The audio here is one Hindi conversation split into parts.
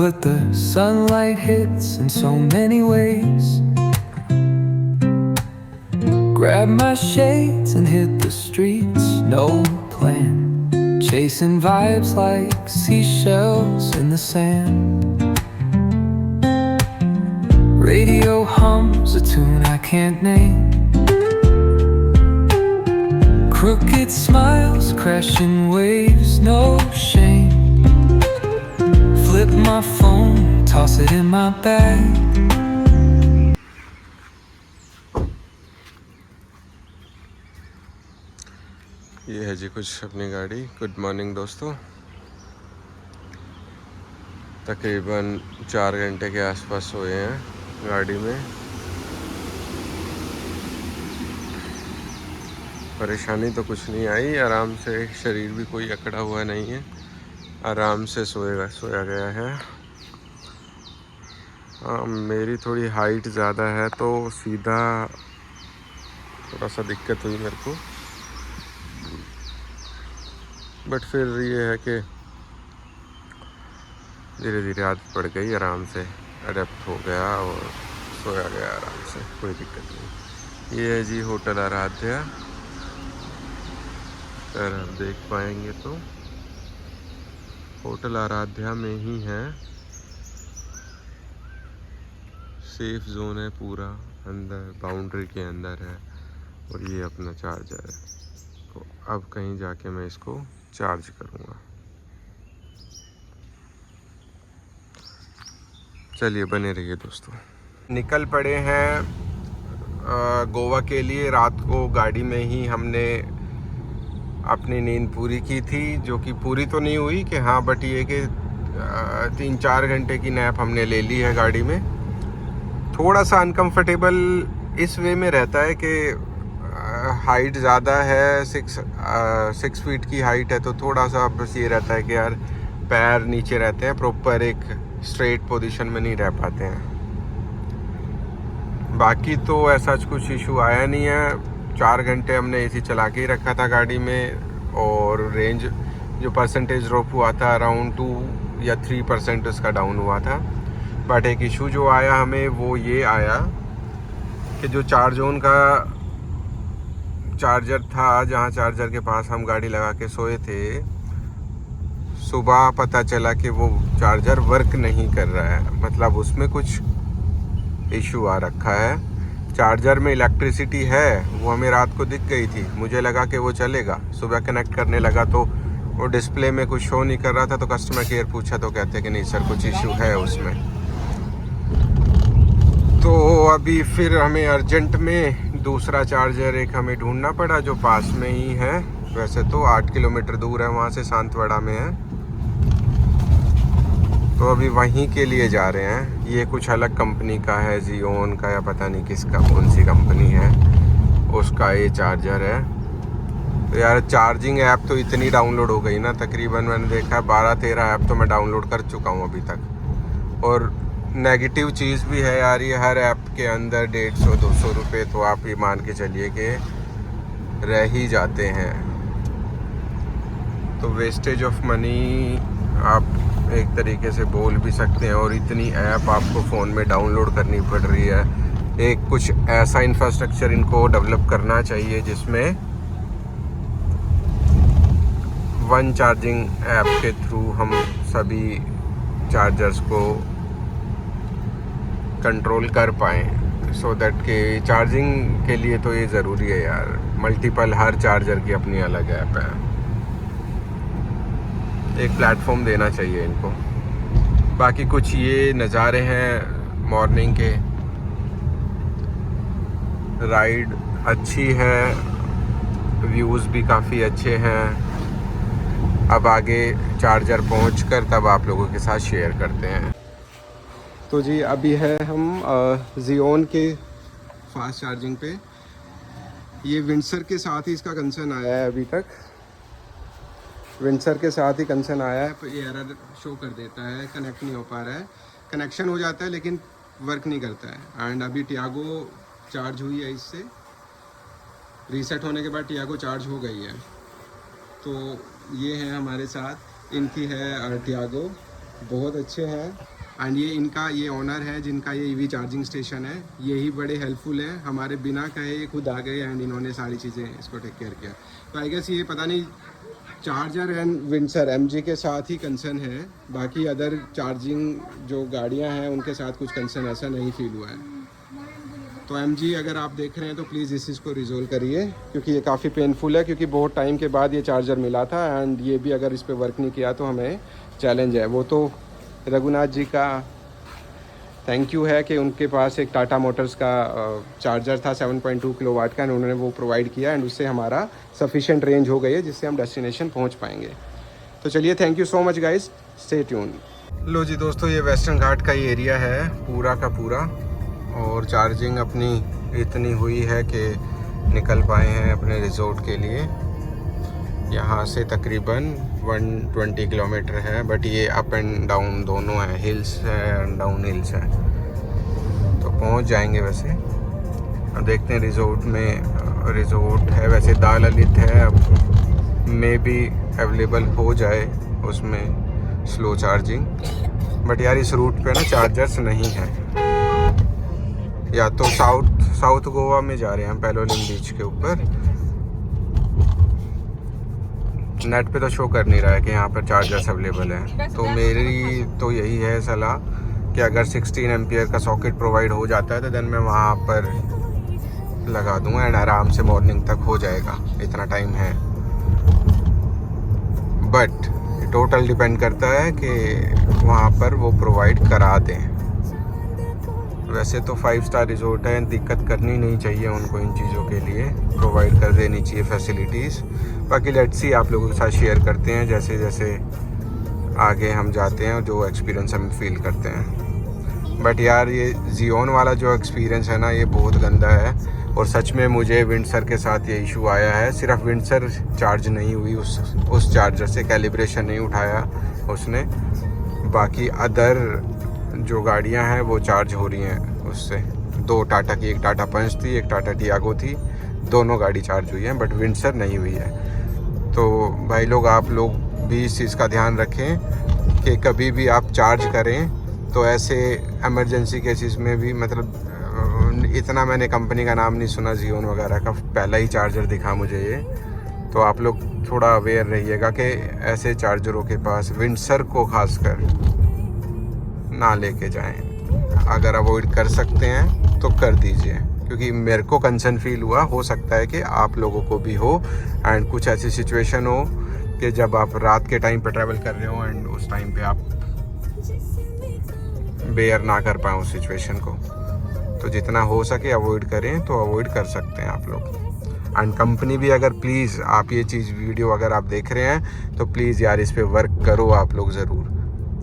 but the sunlight hits in so many ways. Grab my shades and hit the streets, no plan. Chasing vibes like seashells in the sand. Radio hums a tune I can't name. Crooked smiles, crashing waves, no shame. Flip my phone, toss it in my bag. ये है जी कुछ अपनी गाड़ी। गुड मॉर्निंग दोस्तों। तकरीबन 4 घंटे के आसपास सोए हैं गाड़ी में। परेशानी तो कुछ नहीं आई, आराम से, शरीर भी कोई अकड़ा हुआ नहीं है, आराम से सोया गया है। मेरी थोड़ी हाइट ज़्यादा है तो सीधा थोड़ा सा दिक्कत हुई मेरे को, बट फिर ये है कि धीरे धीरे आदत पड़ गई, आराम से अडेप्ट हो गया और सोया गया आराम से, कोई दिक्कत नहीं। ये है जी होटल आराध्या, अगर आप देख पाएंगे तो होटल आराध्या में ही है। सेफ जोन है पूरा, अंदर बाउंड्री के अंदर है, और ये अपना चार्जर है। तो अब कहीं जाके मैं इसको चार्ज करूँगा। चलिए बने रहिए दोस्तों। निकल पड़े हैं गोवा के लिए। रात को गाड़ी में ही हमने अपनी नींद पूरी की थी, जो कि पूरी तो नहीं हुई कि हाँ, बट ये कि 3-4 घंटे की नैप हमने ले ली है गाड़ी में। थोड़ा सा अनकंफर्टेबल इस वे में रहता है कि हाइट ज़्यादा है, 6 फीट की हाइट है, तो थोड़ा सा बस ये रहता है कि यार पैर नीचे रहते हैं, प्रॉपर एक स्ट्रेट पोजीशन में नहीं रह पाते हैं। बाकी तो ऐसा कुछ इशू आया नहीं है। 4 घंटे हमने एसी चला के ही रखा था गाड़ी में, और रेंज जो परसेंटेज ड्रॉप हुआ था अराउंड 2 या 3% उसका डाउन हुआ था। बट एक इशू जो आया हमें वो ये आया कि जो चार्जोन का चार्जर था, जहाँ चार्जर के पास हम गाड़ी लगा के सोए थे, सुबह पता चला कि वो चार्जर वर्क नहीं कर रहा है। मतलब उसमें कुछ इशू आ रखा है। चार्जर में इलेक्ट्रिसिटी है, वो हमें रात को दिख गई थी, मुझे लगा कि वो चलेगा। सुबह कनेक्ट करने लगा तो वो डिस्प्ले में कुछ शो नहीं कर रहा था, तो कस्टमर केयर पूछा तो कहते कि नहीं सर, कुछ इशू है उसमें। तो अभी फिर हमें अर्जेंट में दूसरा चार्जर एक हमें ढूंढना पड़ा, जो पास में ही है। वैसे तो 8 किलोमीटर दूर है वहाँ से, सांतवाड़ा में है। तो अभी वहीं के लिए जा रहे हैं। ये कुछ अलग कंपनी का है, जियोन का या पता नहीं किसका, कौन सी कंपनी है, उसका ये चार्जर है। तो यार चार्जिंग ऐप तो इतनी डाउनलोड हो गई ना, तकरीबन मैंने देखा 12-13 ऐप तो मैं डाउनलोड कर चुका हूँ अभी तक। और नेगेटिव चीज़ भी है यार, ये हर ऐप के अंदर 150-200 रुपये तो आप ये मान के चलिए कि रह ही जाते हैं। तो वेस्टेज ऑफ मनी आप एक तरीके से बोल भी सकते हैं। और इतनी ऐप आपको फ़ोन में डाउनलोड करनी पड़ रही है। एक कुछ ऐसा इंफ्रास्ट्रक्चर इनको डेवलप करना चाहिए जिसमें वन चार्जिंग ऐप के थ्रू हम सभी चार्जर्स को कंट्रोल कर पाएँ, सो दैट के चार्जिंग के लिए तो ये ज़रूरी है यार। मल्टीपल, हर चार्जर की अपनी अलग ऐप है। एक प्लेटफॉर्म देना चाहिए इनको। बाकी कुछ ये नज़ारे हैं मॉर्निंग के। राइड अच्छी है, व्यूज़ भी काफ़ी अच्छे हैं। अब आगे चार्जर पहुंचकर तब आप लोगों के साथ शेयर करते हैं। तो जी अभी है हम जियोन के फास्ट चार्जिंग पे। ये विंडसर के साथ ही इसका कंसर्न आया है, अभी तक विंडसर के साथ ही कंसर्न आया है। ये एरर शो कर देता है, कनेक्ट नहीं हो पा रहा है। कनेक्शन हो जाता है लेकिन वर्क नहीं करता है। एंड अभी टियागो चार्ज हुई है, इससे रीसेट होने के बाद टियागो चार्ज हो गई है। तो ये है हमारे साथ, इनकी है टियागो बहुत अच्छे हैं। एंड ये ओनर है जिनका ये ईवी चार्जिंग स्टेशन है, यही बड़े हेल्पफुल हैं, हमारे बिना कहे ये खुद आ गए एंड इन्होंने सारी चीज़ें इसको टेक केयर किया। तो आई गेस ये पता नहीं चार्जर एंड विंडसर एमजी के साथ ही कंसर्न है, बाकी अदर चार्जिंग जो गाड़ियां हैं उनके साथ कुछ कंसर्न ऐसा नहीं फील हुआ है। तो एमजी अगर आप देख रहे हैं तो प्लीज़ इस चीज़ को रिजोल्व करिए, क्योंकि ये काफ़ी पेनफुल है, क्योंकि बहुत टाइम के बाद ये चार्जर मिला था एंड ये भी अगर इस पर वर्क नहीं किया तो हमें चैलेंज है। वो तो रघुनाथ जी का थैंक यू है कि उनके पास एक टाटा मोटर्स का चार्जर था 7.2 किलोवाट का, एंड उन्होंने वो प्रोवाइड किया एंड उससे हमारा सफिशिएंट रेंज हो गई है जिससे हम डेस्टिनेशन पहुंच पाएंगे। तो चलिए, thank you so much guys, stay tune. लो जी दोस्तों, ये वेस्टर्न घाट का ही एरिया है पूरा का पूरा, और चार्जिंग अपनी इतनी हुई है कि निकल पाए हैं अपने रिजॉर्ट के लिए। यहाँ से तकरीबन 120 किलोमीटर है, बट ये अप एंड डाउन दोनों है, हिल्स है एंड डाउन हिल्स है, तो पहुँच जाएंगे। वैसे अब देखते हैं रिजॉर्ट में, रिजॉर्ट है वैसे दाल ललित है, अब मे बी अवेलेबल हो जाए उसमें स्लो चार्जिंग, बट यार इस रूट पे ना चार्जर्स नहीं है। या तो साउथ गोवा में जा रहे हैं हम, पैलोलिम बीच के ऊपर। नेट पे तो शो कर नहीं रहा है कि यहाँ पर चार्जर्स अवेलेबल है, तो मेरी तो यही है सलाह कि अगर 16 एम्पियर का सॉकेट प्रोवाइड हो जाता है तो देन मैं वहाँ पर लगा दूँगा एंड आराम से मॉर्निंग तक हो जाएगा, इतना टाइम है। बट टोटल डिपेंड करता है कि वहाँ पर वो प्रोवाइड करा दें। वैसे तो 5 स्टार रिजॉर्ट है, दिक्कत करनी नहीं चाहिए उनको इन चीज़ों के लिए, प्रोवाइड कर देनी चाहिए फैसिलिटीज़। बाकी लेट्स सी, आप लोगों के साथ शेयर करते हैं जैसे जैसे आगे हम जाते हैं और जो एक्सपीरियंस हम फील करते हैं। बट यार ये जियोन वाला जो एक्सपीरियंस है ना, ये बहुत गंदा है, और सच में मुझे विंडसर के साथ ये इशू आया है। सिर्फ विंडसर चार्ज नहीं हुई, उस चार्जर से कैलिब्रेशन नहीं उठाया उसने, बाकी अदर जो गाड़ियां हैं वो चार्ज हो रही हैं उससे। 2 टाटा की, एक टाटा पंच थी, एक टाटा टियागो थी, दोनों गाड़ी चार्ज हुई हैं, बट विंडसर नहीं हुई है। तो भाई लोग, आप लोग भी इस चीज़ का ध्यान रखें कि कभी भी आप चार्ज करें तो ऐसे इमरजेंसी केसेस में भी, मतलब इतना मैंने कंपनी का नाम नहीं सुना जियोन वगैरह का, पहला ही चार्जर दिखा मुझे ये, तो आप लोग थोड़ा अवेयर रहिएगा कि ऐसे चार्जरों के पास विंडसर को खासकर ना लेके जाएं। अगर अवॉइड कर सकते हैं तो कर दीजिए, क्योंकि मेरे को कंसर्न फील हुआ, हो सकता है कि आप लोगों को भी हो, एंड कुछ ऐसी सिचुएशन हो कि जब आप रात के टाइम पे ट्रैवल कर रहे हो एंड उस टाइम पे आप बेयर ना कर पाएँ उस सिचुएशन को। तो जितना हो सके अवॉइड करें तो अवॉइड कर सकते हैं आप लोग। एंड कंपनी भी, अगर प्लीज़ आप ये चीज़ वीडियो अगर आप देख रहे हैं तो प्लीज़ यार इस पे वर्क करो आप लोग ज़रूर,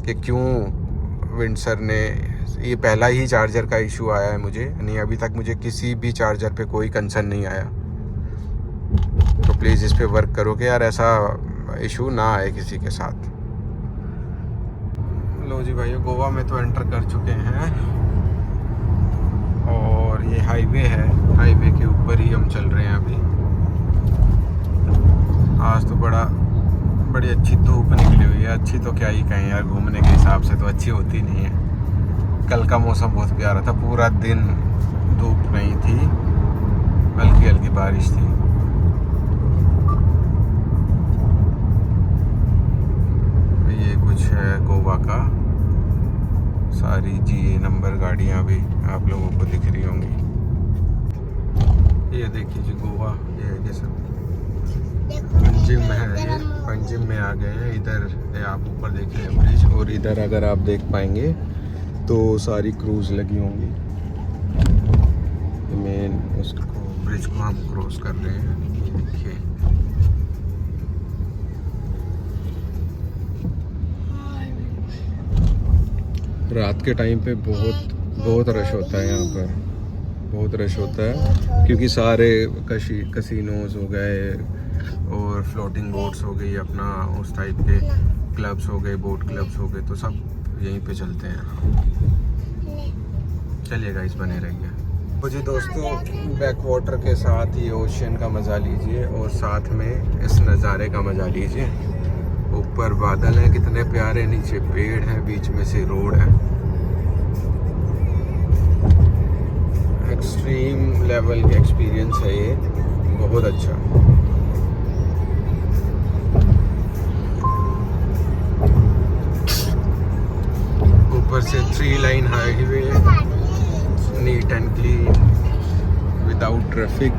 कि क्यों विंडसर ने, ये पहला ही चार्जर का इशू आया है मुझे, नहीं अभी तक मुझे किसी भी चार्जर पे कोई कंसर्न नहीं आया। तो प्लीज़ इस पे वर्क करो कि यार ऐसा इशू ना आए किसी के साथ। लो जी भाइयों, गोवा में तो एंटर कर चुके हैं, और ये हाईवे है, हाईवे के ऊपर ही हम चल रहे हैं अभी। आज तो बड़ी अच्छी धूप निकली हुई है, अच्छी तो क्या ही कहें यार, घूमने के हिसाब से तो अच्छी होती नहीं है। कल का मौसम बहुत प्यारा था, पूरा दिन धूप नहीं थी, हल्की हल्की बारिश थी। ये कुछ है गोवा का, सारी GA नंबर गाड़ियाँ भी आप लोगों को दिख रही होंगी। ये देखिए जी गोवा, ये सब पंजिम है, ये पंजिम में आ गए हैं। इधर आप ऊपर देखिए ब्रिज, और इधर अगर आप देख पाएंगे तो सारी क्रूज लगी होंगी। मेन उसको ब्रिज को हम क्रॉस कर रहे हैं, ये देखिए। रात के टाइम पे बहुत रश होता है यहाँ पर, बहुत रश होता है, क्योंकि सारे कसिनोज हो गए और फ्लोटिंग बोट्स हो गई, अपना उस टाइप के क्लब्स हो गए, बोट क्लब्स हो गए, तो सब यहीं पे चलते हैं। चलिए गाइस, बने रहिए। तो जी दोस्तों, बैक वाटर के साथ ये ओशन का मज़ा लीजिए और साथ में इस नज़ारे का मज़ा लीजिए। ऊपर बादल हैं कितने प्यारे, नीचे पेड़ है, बीच में से रोड है। एक्सट्रीम लेवल का एक्सपीरियंस है ये, बहुत अच्छा। ऊपर से 3 line highway, neat and clean, without traffic.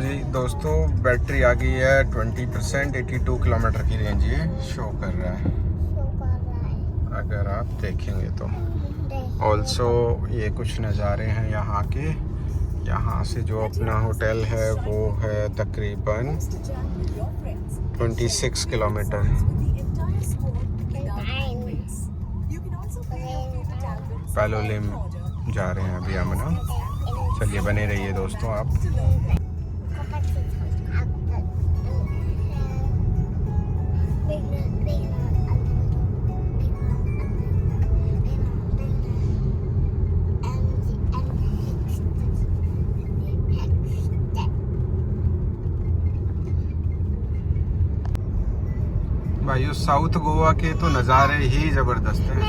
जी दोस्तों, बैटरी आ गई है 20%, 82 किलोमीटर की रेंज ये शो कर रहा है, अगर आप देखेंगे तो। ऑल्सो ये कुछ नज़ारे हैं यहाँ के। यहाँ से जो अपना होटल है वो है तकरीबन 26 किलोमीटर। पैलोलिम जा रहे हैं अभी आमना। चलिए बने रहिए दोस्तों आप। भाइयों, साउथ गोवा के तो नज़ारे ही ज़बरदस्त हैं।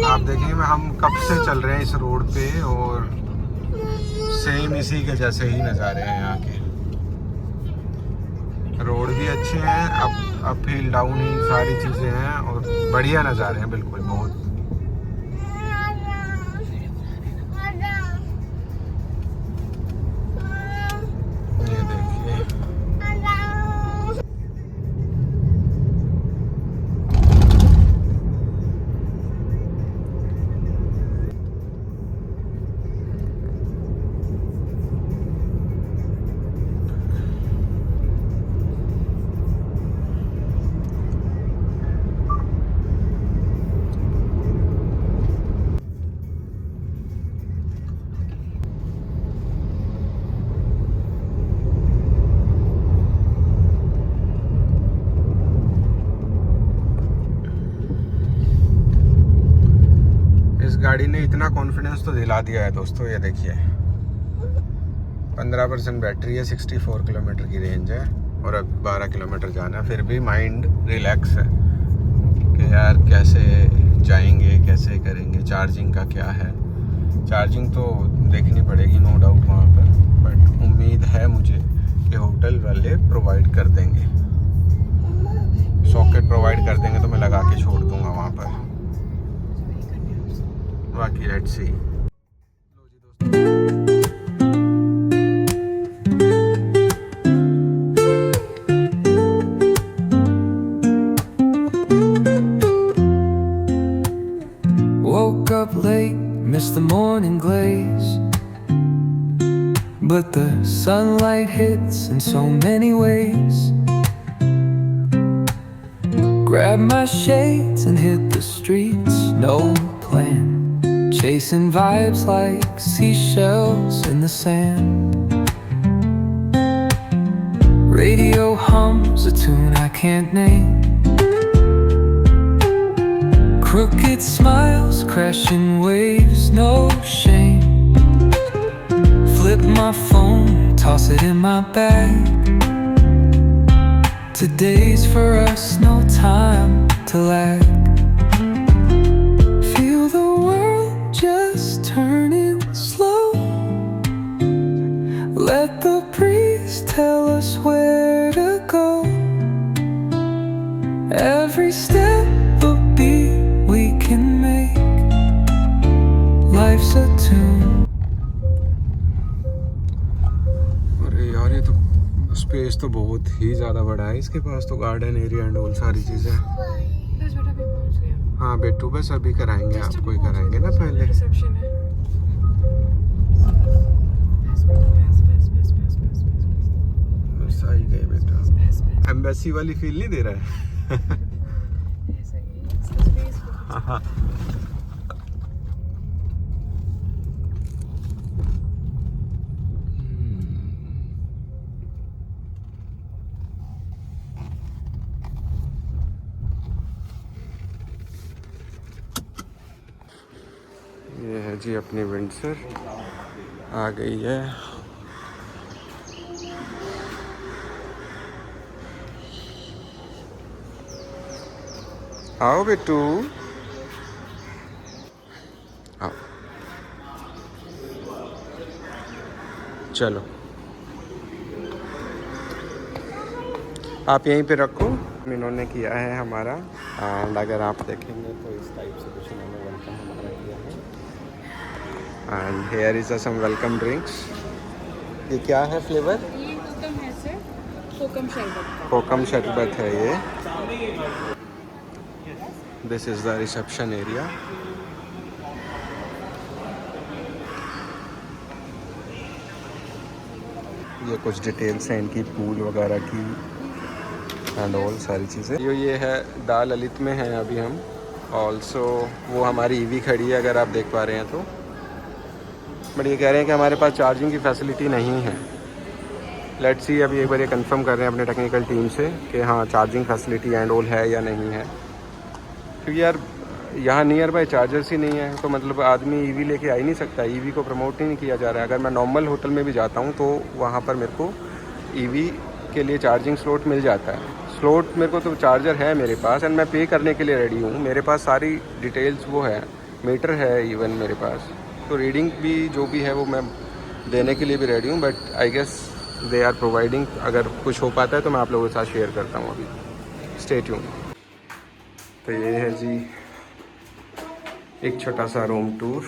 आप देखेंगे हम कब से चल रहे हैं इस रोड पे और सेम इसी के जैसे ही नज़ारे हैं यहाँ के। रोड भी अच्छे हैं, अप हिल डाउन हिल सारी चीज़ें हैं और बढ़िया नज़ारे हैं बिल्कुल, बहुत। ये देखिए, गाड़ी ने इतना कॉन्फिडेंस तो दिला दिया है दोस्तों। ये देखिए 15% बैटरी है, 64 किलोमीटर की रेंज है और अब 12 किलोमीटर जाना है। फिर भी माइंड रिलैक्स है कि यार कैसे जाएंगे, कैसे करेंगे, चार्जिंग का क्या है। चार्जिंग तो देखनी पड़ेगी नो डाउट वहाँ पर, बट उम्मीद है मुझे कि होटल वाले प्रोवाइड कर देंगे, सॉकेट प्रोवाइड कर देंगे तो मैं लगा के छोड़ दूँगा वहाँ पर। बाकी let's see. Woke up late, missed the morning glaze, but the sunlight hits in so many ways. Grabbed my shades and hit the streets, no plan, chasing vibes like seashells in the sand. Radio hums a tune I can't name, Crooked smiles, crashing waves, no shame. Flip my phone, toss it in my bag. Today's for us, no time to lag. Feel the world just turning slow. Let the breeze tell us where to go. Every step a beat we can make. Life's a tune. अरे यार ये तो स्पेस तो बहुत ही ज़्यादा बड़ा है इसके पास तो, गार्डन एरिया एंड ऑल सारी चीज़ें। हाँ बेटू बस अभी कराएंगे, आपको ही कराएंगे ना पहले। बस आ ही गए बेटा। एम्बेसी वाली फील नहीं दे रहा है। हाँ ये है जी अपनी विंडसर आ गई है। आओ बेटू आओ, चलो आप यहीं पे रखो। इन्होंने किया है हमारा, एंड अगर आप देखेंगे तो इस टाइप से कुछ इन्होंने वेलकम हमारा किया है। And here is some welcome drinks. ये क्या है फ्लेवर? ये कोकम है सर, कोकम शरबत। कोकम शरबत है ये। This is the reception area. ये कुछ डिटेल्स हैं इनकी पूल वगैरह की एंड ऑल सारी चीज़ें। ये है दा ललित में है अभी हम। ऑल्सो वो हमारी ईवी खड़ी है अगर आप देख पा रहे हैं तो, बट ये कह रहे हैं कि हमारे पास चार्जिंग की फैसिलिटी नहीं है। लेट्स सी, अभी एक बार ये कंफर्म कर रहे हैं अपने टेक्निकल टीम से कि हाँ चार्जिंग फैसिलिटी एंड ऑल है या नहीं है, क्योंकि यार यहाँ नियर बाय चार्जर्स ही नहीं है तो मतलब आदमी ईवी लेके आ ही नहीं सकता। ईवी को प्रमोट ही नहीं किया जा रहा है। अगर मैं नॉर्मल होटल में भी जाता हूँ तो वहाँ पर मेरे को ईवी के लिए चार्जिंग स्लॉट मिल जाता है। स्लॉट मेरे को तो चार्जर है मेरे पास एंड मैं पे करने के लिए रेडी हूँ। मेरे पास सारी डिटेल्स वो है, मीटर है इवन मेरे पास, तो रीडिंग भी जो भी है वो मैं देने के लिए भी रेडी हूँ। But I guess they are providing. अगर कुछ हो पाता है तो मैं आप लोगों के साथ शेयर करता हूँ। अभी स्टे ट्यून। तो ये है जी एक छोटा सा रूम टूर।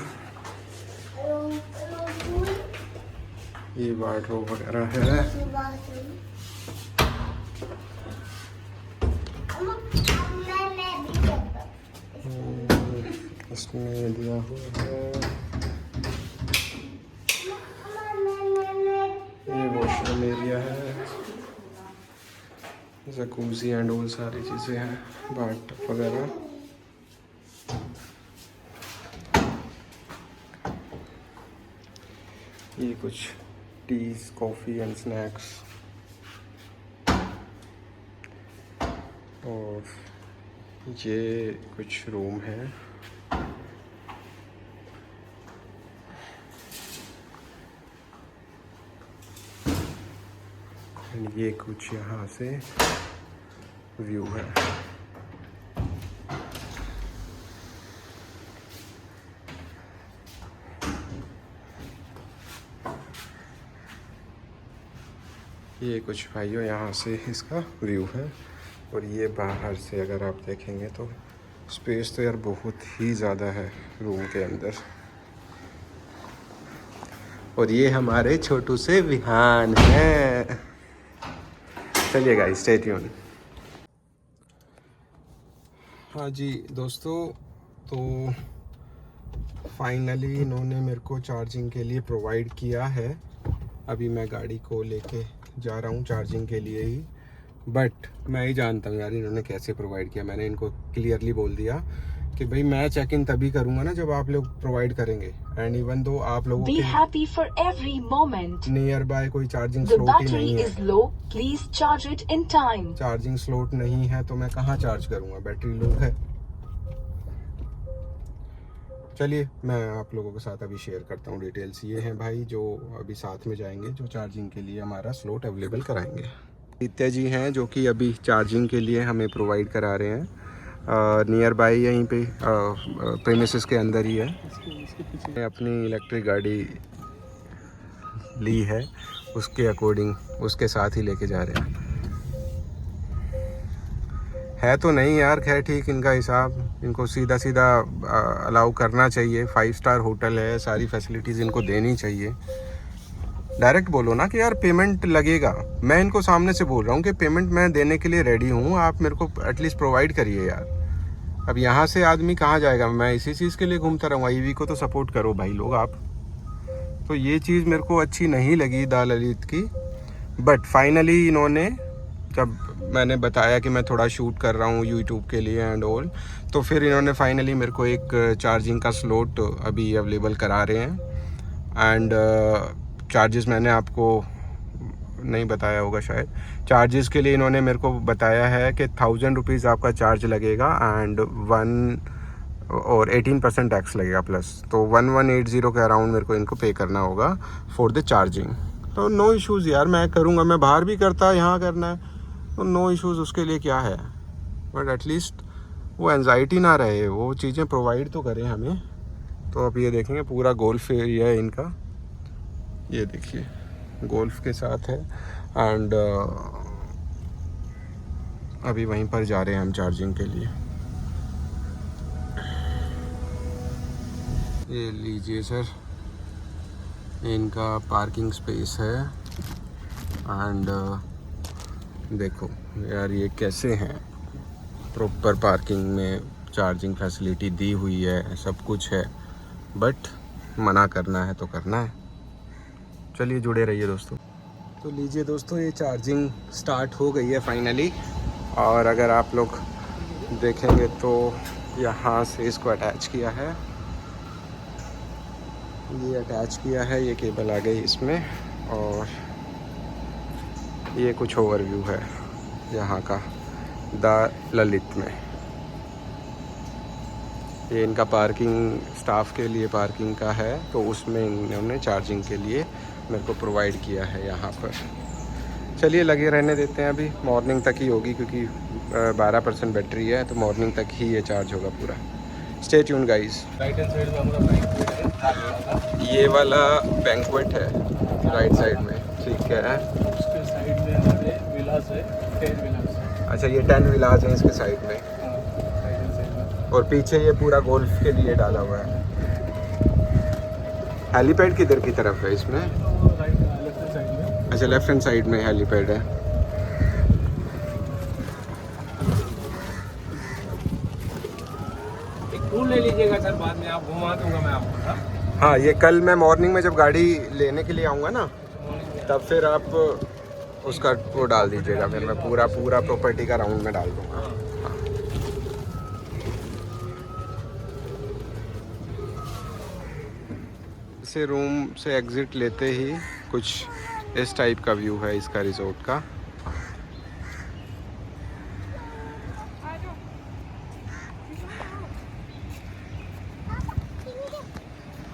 ये वार्डरोब वगैरह है। इसमें दिया हुआ है ये वॉशरूम एरिया है, जकूजी एंड ऑल सारी चीज़ें हैं, बाथ वगैरह। ये कुछ टीज, कॉफ़ी एंड स्नैक्स, और ये कुछ रूम है। ये कुछ यहाँ से व्यू है। ये कुछ भाइयों यहाँ से इसका व्यू है। और ये बाहर से अगर आप देखेंगे तो स्पेस तो यार बहुत ही ज़्यादा है रूम के अंदर। और ये हमारे छोटू से विहान है। चलिए गाइस स्टे ट्यून। हाँ जी दोस्तों, तो फाइनली इन्होंने मेरे को चार्जिंग के लिए प्रोवाइड किया है। अभी मैं गाड़ी को लेके जा रहा हूँ चार्जिंग के लिए ही, बट मैं ही जानता हूँ यार इन्होंने कैसे प्रोवाइड किया। मैंने इनको क्लियरली बोल दिया कि भाई मैं चेक इन तभी करूँगा ना जब आप लोग प्रोवाइड करेंगे। एंड इवन दो आप लोगों Be happy for every moment. Nearby कोई चार्जिंग The स्लॉट ही battery नहीं is है। low. Please charge it in time. Charging slot नहीं है तो मैं कहाँ चार्ज करूँगा, बैटरी लो है। चलिए मैं आप लोगों के साथ अभी शेयर करता हूँ डिटेल्स। ये हैं भाई जो अभी साथ में जाएंगे, जो चार्जिंग के लिए हमारा स्लॉट अवेलेबल कराएंगे। नित्या जी हैं जो कि अभी चार्जिंग के लिए हमें प्रोवाइड करा रहे हैं। नियर बाई यहीं पे प्रेमिसेस के अंदर ही है। अपनी इलेक्ट्रिक गाड़ी ली है, उसके अकॉर्डिंग उसके साथ ही लेके जा रहे हैं। है तो नहीं यार, खैर ठीक, इनका हिसाब, इनको सीधा सीधा अलाउ करना चाहिए। 5 स्टार होटल है, सारी फैसिलिटीज़ इनको देनी चाहिए। डायरेक्ट बोलो ना कि यार पेमेंट लगेगा। मैं इनको सामने से बोल रहा हूँ कि पेमेंट मैं देने के लिए रेडी हूँ, आप मेरे को एटलीस्ट प्रोवाइड करिए यार। अब यहाँ से आदमी कहाँ जाएगा? मैं इसी चीज़ के लिए घूमता रहूँगा। ईवी को तो सपोर्ट करो भाई लोग आप। तो ये चीज़ मेरे को अच्छी नहीं लगी द ललित की। बट फाइनली इन्होंने, जब मैंने बताया कि मैं थोड़ा शूट कर रहा हूँ यूट्यूब के लिए एंड ऑल, तो फिर इन्होंने फाइनली मेरे को एक चार्जिंग का स्लॉट अभी अवेलेबल करा रहे हैं। एंड चार्जेस मैंने आपको नहीं बताया होगा शायद। चार्जेस के लिए इन्होंने मेरे को बताया है कि 1000 रुपीज़ आपका चार्ज लगेगा एंड 18% टैक्स लगेगा प्लस, तो 1180 के अराउंड मेरे को इनको पे करना होगा फॉर द चार्जिंग। तो नो इश्यूज़ यार, मैं करूँगा, मैं बाहर भी करता, यहाँ करना है तो नो इश्यूज़, उसके लिए क्या है। बट एटलीस्ट वो एंजाइटी ना रहे, वो चीज़ें प्रोवाइड तो करें हमें। तो अब ये देखेंगे पूरा गोल्फ एरिया है इनका, ये देखिए गोल्फ के साथ है। एंड अभी वहीं पर जा रहे हैं हम चार्जिंग के लिए। ये लीजिए सर, इनका पार्किंग स्पेस है। एंड देखो यार ये कैसे हैं, प्रॉपर पार्किंग में चार्जिंग फैसिलिटी दी हुई है, सब कुछ है। बट मना करना है तो करना है। चलिए जुड़े रहिए दोस्तों। तो लीजिए दोस्तों, ये चार्जिंग स्टार्ट हो गई है फाइनली। और अगर आप लोग देखेंगे तो यहाँ से इसको अटैच किया है, ये अटैच किया है, ये केबल आ गई इसमें। और ये कुछ ओवरव्यू है यहाँ का द ललित में। ये इनका पार्किंग स्टाफ के लिए पार्किंग का है, तो उसमें इन्होंने चार्जिंग के लिए मेरे को प्रोवाइड किया है यहाँ पर। चलिए लगे रहने देते हैं, अभी मॉर्निंग तक ही होगी क्योंकि 12% बैटरी है, तो मॉर्निंग तक ही ये चार्ज होगा पूरा। Stay tune guys. Right hand side में हमारा बैंक्वेट है, ये वाला बैंक्वेट है राइट साइड में, ठीक है। उसके साइड में हमारे विलास है, 10 विलास। अच्छा ये 10 विलास हैं इसके साइड में, राइट हैंड साइड में। और पीछे ये पूरा गोल्फ के लिए डाला हुआ है। हेलीपैड किधर की तरफ है इसमें? राइट लेफ्ट हैंड साइड में। अच्छा लेफ्ट हैंड साइड में हेलीपैड है। एक टूल ले लीजिएगा सर, बाद में आप घुमा दूंगा मैं आपको। हाँ ये कल मैं मॉर्निंग में जब गाड़ी लेने के लिए आऊँगा ना, तब फिर आप उसका वो डाल दीजिएगा, फिर मैं पूरा प्रॉपर्टी का राउंड में डाल दूँगा। हाँ। इसे रूम से एग्ज़िट लेते ही कुछ इस टाइप का व्यू है इसका रिजॉर्ट का।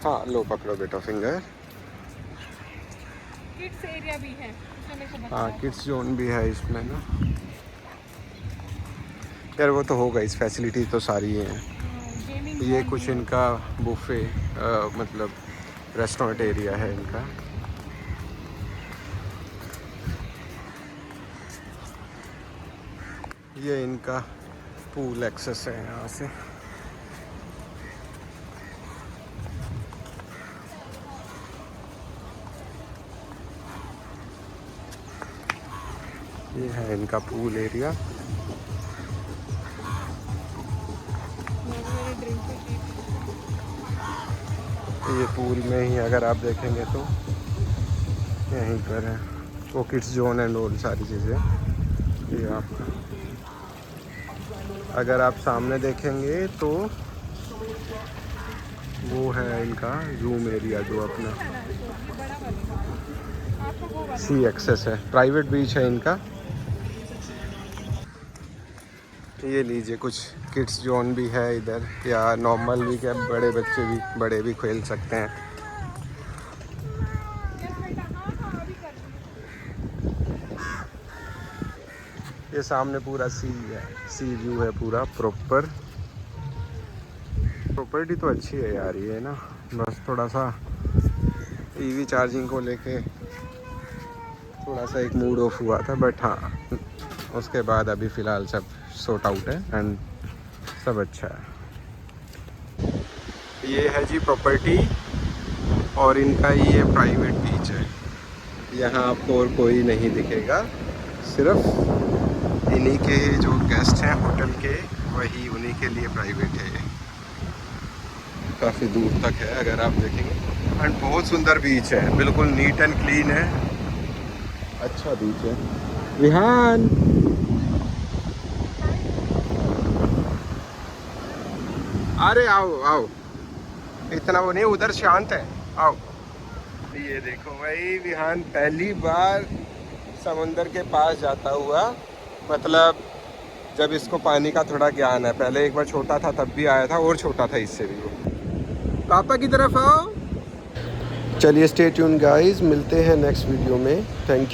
हाँ लो पकड़ो बेटा फिंगर। किड्स एरिया भी है, उसमें मेरे को हाँ बताया। किड्स जोन भी है इसमें ना यार, वो तो होगा, इस फैसिलिटी तो सारी हैं। गेमिंग ये कुछ इनका बुफे मतलब रेस्टोरेंट एरिया है इनका। ये इनका पूल एक्सेस है यहाँ से। ये है इनका पूल एरिया। ये पूल में ही अगर आप देखेंगे तो यहीं पर है वो किड्स जोन एंड ऑल सारी चीज़ें। ये आपका अगर आप सामने देखेंगे तो वो है इनका जूम एरिया, जो अपना सी एक्सेस है, प्राइवेट बीच है इनका। ये लीजिए कुछ किड्स जोन भी है इधर, या नॉर्मल भी, क्या बड़े भी खेल सकते हैं। ये सामने पूरा सी है, सी व्यू है पूरा प्रॉपर। प्रॉपर्टी तो अच्छी है यार ये ना, बस थोड़ा सा ईवी चार्जिंग को लेके थोड़ा सा एक मूड ऑफ हुआ था, बट हाँ उसके बाद अभी फ़िलहाल सब सॉर्ट आउट है एंड सब अच्छा है। ये है जी प्रॉपर्टी और इनका ये प्राइवेट बीच है। यहाँ आपको और कोई नहीं दिखेगा, सिर्फ इन्हीं के जो गेस्ट हैं होटल के, वही उन्हीं के लिए प्राइवेट है। ये काफ़ी दूर तक है अगर आप देखेंगे, एंड बहुत सुंदर बीच है, बिल्कुल नीट एंड क्लीन है, अच्छा बीच है। विहान अरे आओ आओ, इतना वो नहीं, उधर शांत है, आओ। ये देखो भाई, विहान पहली बार समुंदर के पास जाता हुआ, मतलब जब इसको पानी का थोड़ा ज्ञान है। पहले एक बार छोटा था तब भी आया था, और छोटा था इससे भी। वो पापा की तरफ आओ। चलिए स्टे ट्यून गाइस, मिलते हैं नेक्स्ट वीडियो में। Thank you.